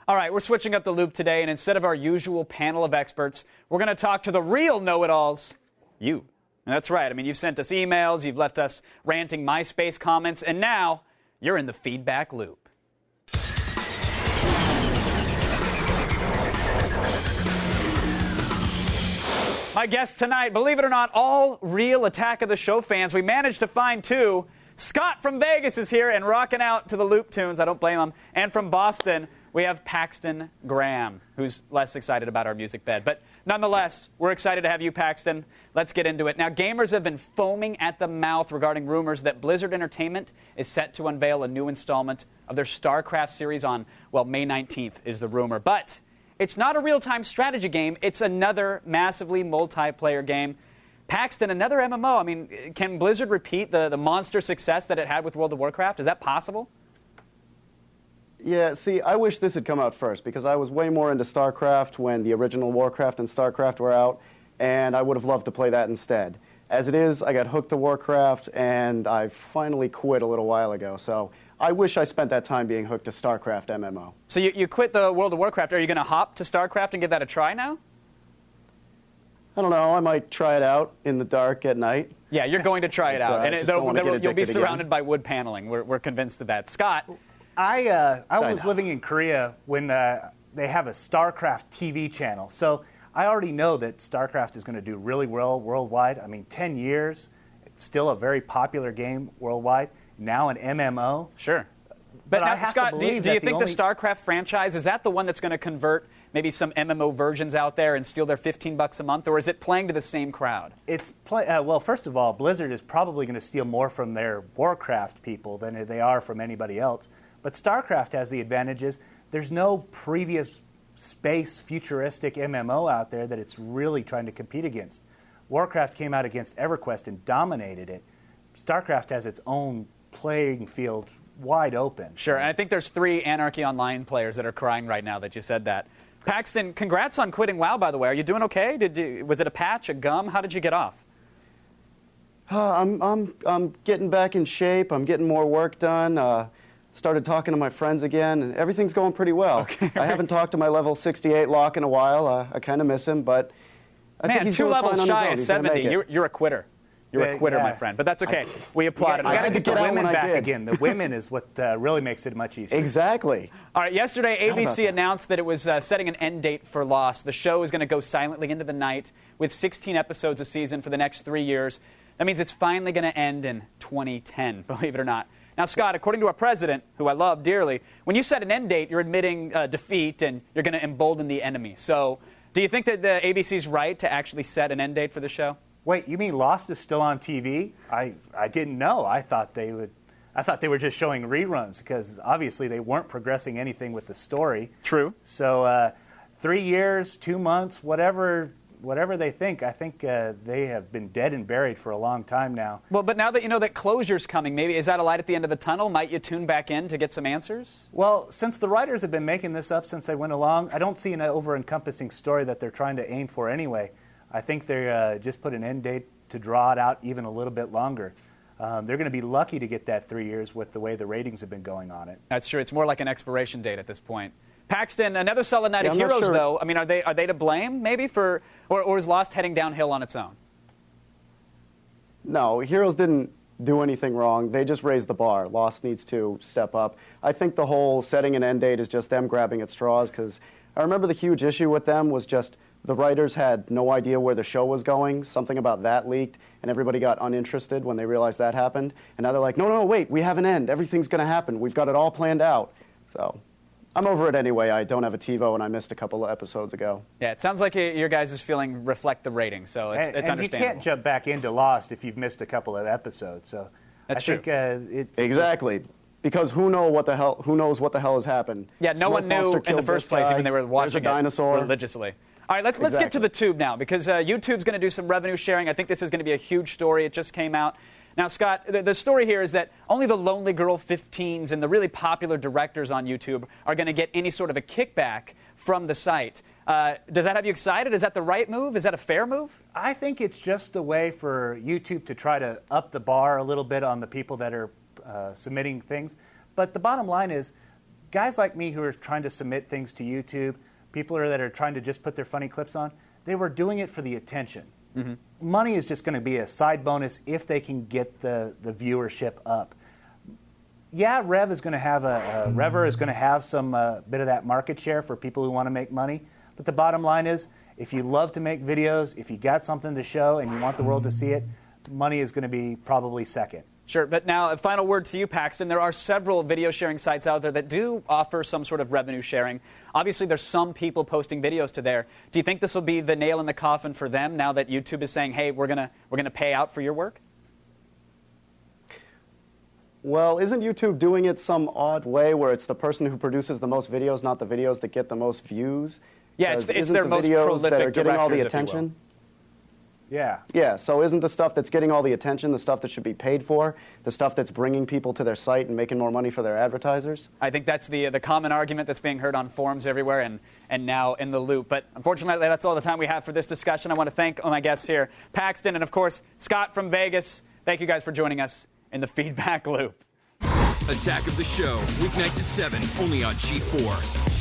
All right, we're switching up the loop today, and instead of our usual panel of experts, we're going to talk to the real know-it-alls, you. And that's right. I mean, you've sent us emails, you've left us ranting MySpace comments, and now you're in the feedback loop. My guests tonight, believe it or not, all real Attack of the Show fans. We managed to find two. Scott from Vegas is here and rocking out to the Loop tunes. I don't blame him. And from Boston, we have Paxton Graham, who's less excited about our music bed. But nonetheless, we're excited to have you, Paxton. Let's get into it. Now, gamers have been foaming at the mouth regarding rumors that Blizzard Entertainment is set to unveil a new installment of their StarCraft series on, well, May 19th is the rumor. But it's not a real-time strategy game. It's another massively multiplayer game. Paxton, another MMO. I mean, can Blizzard repeat the monster success that it had with World of Warcraft? Is that possible? Yeah, see, I wish this had come out first because I was way more into StarCraft when the original Warcraft and StarCraft were out, and I would have loved to play that instead. As it is, I got hooked to Warcraft, and I finally quit a little while ago, so I wish I spent that time being hooked to StarCraft MMO. So you quit the World of Warcraft. Are you going to hop to StarCraft and give that a try now? I don't know. I might try it out in the dark at night. Yeah, you're going to try it out. And you'll be surrounded by wood paneling. We're convinced of that. Scott? I was living in Korea when they have a StarCraft TV channel. So I already know that StarCraft is going to do really well worldwide. I mean, 10 years, it's still a very popular game worldwide. Now an MMO. Sure. But now, Scott, do you think the StarCraft franchise, is that the one that's going to convert maybe some MMO versions out there and steal their $15 a month, or is it playing to the same crowd? Well, first of all, Blizzard is probably going to steal more from their Warcraft people than they are from anybody else. But StarCraft has the advantages. There's no previous space futuristic MMO out there that it's really trying to compete against. Warcraft came out against EverQuest and dominated it. StarCraft has its own playing field wide open. Sure, and I think there's 3 Anarchy Online players that are crying right now that you said that. Paxton, congrats on quitting WoW, by the way. Are you doing okay? Was it a patch, a gum? How did you get off? I'm getting back in shape. I'm getting more work done. Started talking to my friends again, and everything's going pretty well. Okay. I haven't talked to my level 68 lock in a while. I kind of miss him, but I think he's 2 doing levels fine shy on his of own. 70. You're a quitter. You're a quitter, my friend. But that's okay. We applaud it. You got to get the women back again. The women is what really makes it much easier. Exactly. All right, yesterday, ABC announced that it was setting an end date for Lost. The show is going to go silently into the night with 16 episodes a season for the next 3 years. That means it's finally going to end in 2010, believe it or not. Now, Scott, according to our president, who I love dearly, when you set an end date, you're admitting defeat and you're going to embolden the enemy. So do you think that the ABC's right to actually set an end date for the show? Wait, you mean Lost is still on TV? I didn't know. I thought they were just showing reruns because obviously they weren't progressing anything with the story. True. So 3 years, 2 months, whatever they think, I think they have been dead and buried for a long time now. Well, but now that you know that closure's coming, maybe is that a light at the end of the tunnel? Might you tune back in to get some answers? Well, since the writers have been making this up since they went along, I don't see an over-encompassing story that they're trying to aim for anyway. I think they just put an end date to draw it out even a little bit longer. They're going to be lucky to get that 3 years with the way the ratings have been going on it. That's true. It's more like an expiration date at this point. Paxton, another solid night of Heroes, though. I mean, are they to blame, maybe, or is Lost heading downhill on its own? No, Heroes didn't do anything wrong. They just raised the bar. Lost needs to step up. I think the whole setting an end date is just them grabbing at straws, because I remember the huge issue with them was just the writers had no idea where the show was going. Something about that leaked, and everybody got uninterested when they realized that happened. And now they're like, no, wait, we have an end. Everything's going to happen. We've got it all planned out. So I'm over it anyway. I don't have a TiVo, and I missed a couple of episodes ago. Yeah, it sounds like your guys' feeling reflect the ratings, so it's understandable. You can't jump back into Lost if you've missed a couple of episodes. So That's true. Exactly. Because who knows what the hell has happened? Yeah, no one knew in the first place when they were watching it religiously. All right, let's get to the tube now, because YouTube's going to do some revenue sharing. I think this is going to be a huge story. It just came out. Now, Scott, the story here is that only the Lonely Girl 15s and the really popular directors on YouTube are going to get any sort of a kickback from the site. Does that have you excited? Is that the right move? Is that a fair move? I think it's just a way for YouTube to try to up the bar a little bit on the people that are submitting things. But the bottom line is, guys like me who are trying to submit things to YouTube, people that are trying to just put their funny clips on, they were doing it for the attention. Mm-hmm. Money is just going to be a side bonus if they can get the viewership up. Yeah, Rever is going to have some bit of that market share for people who want to make money. But the bottom line is, if you love to make videos, if you got something to show and you want the world to see it, money is going to be probably second. Sure, but now a final word to you, Paxton. There are several video sharing sites out there that do offer some sort of revenue sharing. Obviously, there's some people posting videos to there. Do you think this will be the nail in the coffin for them now that YouTube is saying, hey, we're gonna pay out for your work? Well, isn't YouTube doing it some odd way where it's the person who produces the most videos, not the videos that get the most views? Yeah, it's their the most videos prolific that are getting all the directors, if you will. attention? Yeah. Yeah, so isn't the stuff that's getting all the attention the stuff that should be paid for, the stuff that's bringing people to their site and making more money for their advertisers? I think that's the common argument that's being heard on forums everywhere and now in the Loop. But unfortunately, that's all the time we have for this discussion. I want to thank my guests here, Paxton and, of course, Scott from Vegas. Thank you guys for joining us in the Feedback Loop. Attack of the Show, weeknights at 7, only on G4.